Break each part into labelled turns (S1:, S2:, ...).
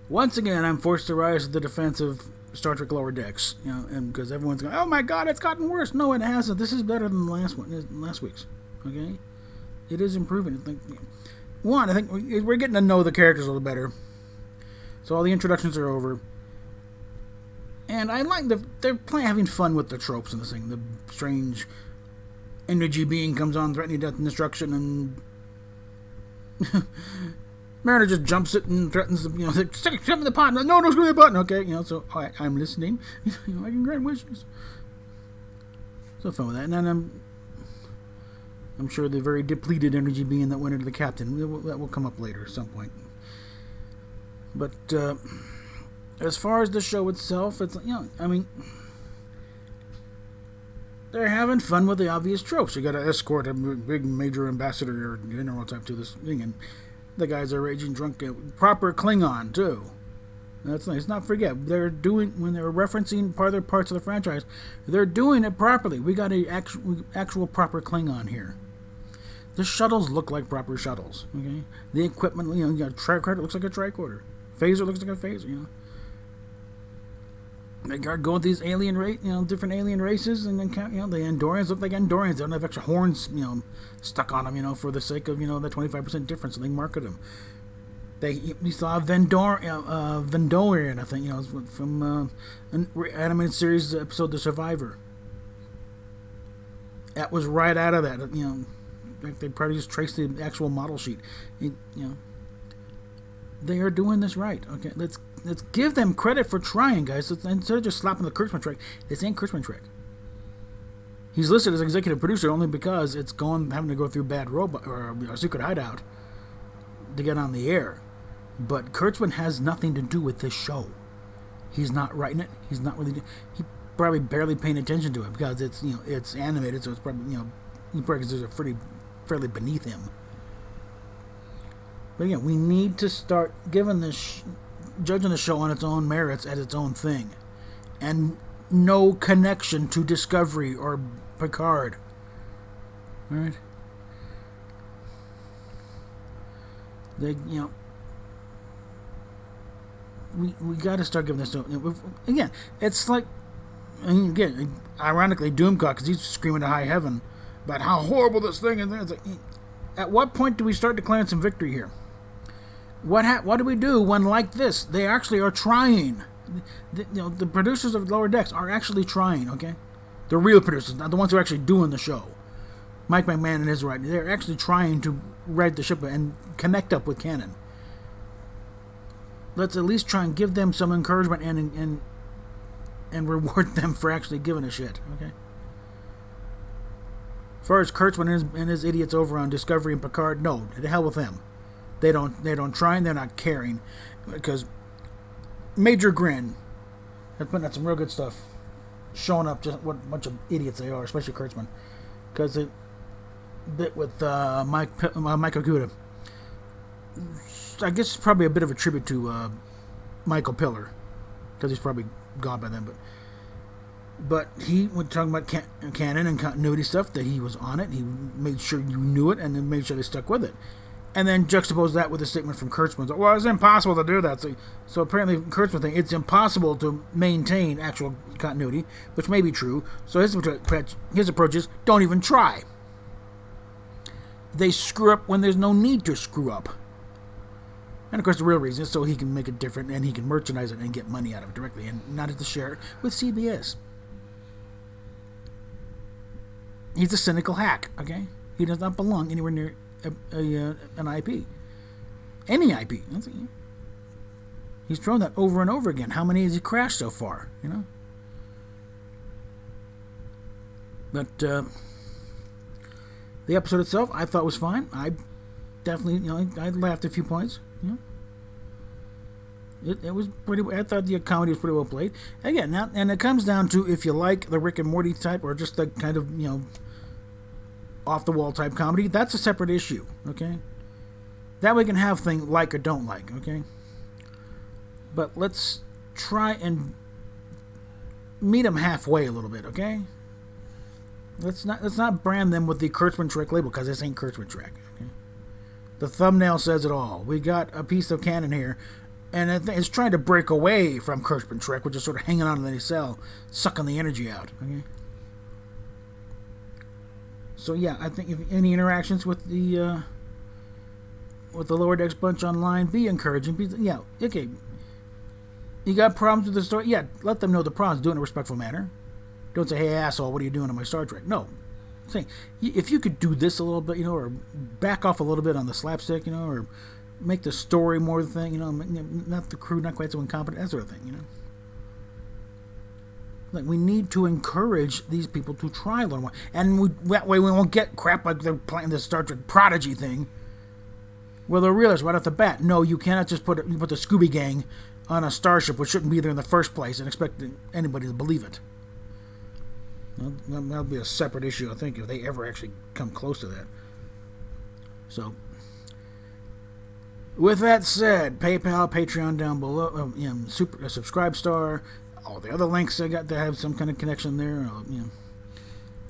S1: Once again, I'm forced to rise to the defense of Star Trek Lower Decks, and because everyone's going, "Oh my God, it's gotten worse." No, it hasn't. This is better than the last week's. Okay, it is improving. I think we're getting to know the characters a little better. So all the introductions are over, and I like they're having fun with the tropes in this thing. The strange energy being comes on, threatening death and destruction, and Mariner just jumps it and threatens them, stick in the pot. No, don't screw the button. Okay, so I'm listening. I can grant wishes. So fun with that. And then I'm sure the very depleted energy being that went into the captain, that will come up later at some point. But as far as the show itself, it's they're having fun with the obvious tropes. You got to escort a big major ambassador or general type to this thing, and the guys are raging drunk. Proper Klingon too. That's nice. Not forget when they're referencing other parts of the franchise, they're doing it properly. We got a actual proper Klingon here. The shuttles look like proper shuttles. Okay, the equipment, you got a tricorder, looks like a tricorder. Phaser looks like a phaser. They go with these different alien races, and then the Andorians look like Andorians. They don't have extra horns, stuck on them, for the sake of the 25% difference. So they market them. We saw Vendorian, I think, from an animated series episode The Survivor. That was right out of that. They probably just traced the actual model sheet. They are doing this right. Okay, let's give them credit for trying, guys. Instead of just slapping the Kurtzman trick, this ain't Kurtzman trick. He's listed as executive producer only because it's having to go through bad robot or a secret hideout to get on the air. But Kurtzman has nothing to do with this show. He's not writing it. He's not really. He probably barely paying attention to it because it's animated, so it's probably he probably considers it fairly beneath him. But again, we need to start giving judging the show on its own merits as its own thing, and no connection to Discovery or Picard. All right. We got to start giving this to again. It's like, ironically, Doomcock, because he's screaming to high heaven about how horrible this thing is. It's like, at what point do we start declaring some victory here? What do we do when, like this, they actually are trying? The producers of Lower Decks are actually trying. Okay, the real producers, not the ones who are actually doing the show. Mike McMahon and his writing, they're actually trying to right the ship and connect up with canon. Let's at least try and give them some encouragement and reward them for actually giving a shit. Okay. As far as Kurtzman and his idiots over on Discovery and Picard, no, to hell with them. They don't try and they're not caring, because Major Grin has putting out some real good stuff, showing up just what a bunch of idiots they are, especially Kurtzman, because they bit with Mike Okuda. I guess it's probably a bit of a tribute to Michael Piller, because he's probably gone by then, but he was talking about canon and continuity stuff, that he was on it. He made sure you knew it, and then made sure they stuck with it. And then juxtapose that with a statement from Kurtzman. Well, it's impossible to do that. So apparently, Kurtzman thinks it's impossible to maintain actual continuity, which may be true. So his approach is, don't even try. They screw up when there's no need to screw up. And of course, the real reason is so he can make it different and he can merchandise it and get money out of it directly, and not have to share it with CBS. He's a cynical hack. Okay, he does not belong anywhere near an IP. Any IP. He's thrown that over and over again. How many has he crashed so far? But the episode itself, I thought was fine. I definitely, I laughed a few points. It was pretty. I thought the comedy was pretty well played. Again, and it comes down to if you like the Rick and Morty type or just the kind of off the wall type comedy. That's a separate issue. Okay, that we can have thing like or don't like. Okay, but let's try and meet them halfway a little bit. Okay, let's not brand them with the Kurtzman Trek label, because this ain't Kurtzman Trek. Okay? The thumbnail says it all. We got a piece of canon here And it's trying to break away from Kirschman Trek, which is sort of hanging on in the cell, sucking the energy out. Okay. So yeah, I think if any interactions with the Lower Decks bunch online, be encouraging. Yeah, okay. You got problems with the story? Yeah, let them know the problems. Do it in a respectful manner. Don't say, "Hey, asshole, what are you doing on my Star Trek?" No. Say, if you could do this a little bit, or back off a little bit on the slapstick, or make the story more the thing, not the crew, not quite so incompetent, that sort of thing, Like, we need to encourage these people to try a little more. And that way we won't get crap like they're playing this Star Trek Prodigy thing, where they'll realize right off the bat, no, you cannot just put the Scooby Gang on a starship which shouldn't be there in the first place and expect anybody to believe it. That'll be a separate issue, I think, if they ever actually come close to that. So, with that said, PayPal, Patreon down below, Subscribestar, all the other links I got that have some kind of connection there.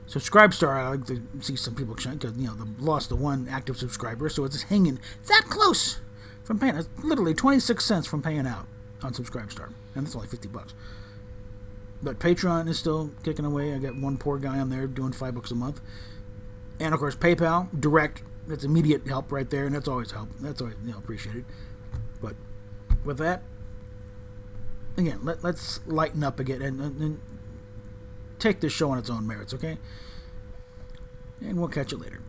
S1: Subscribestar, I like to see some people shine because they lost the one active subscriber, so it's hanging that close from paying. It's literally 26 cents from paying out on Subscribestar, and that's only $50. But Patreon is still kicking away. I got one poor guy on there doing $5 a month. And, of course, PayPal, direct. That's immediate help right there, and that's always help. That's always appreciated. But with that, again, let's lighten up again and take this show on its own merits, okay? And we'll catch you later.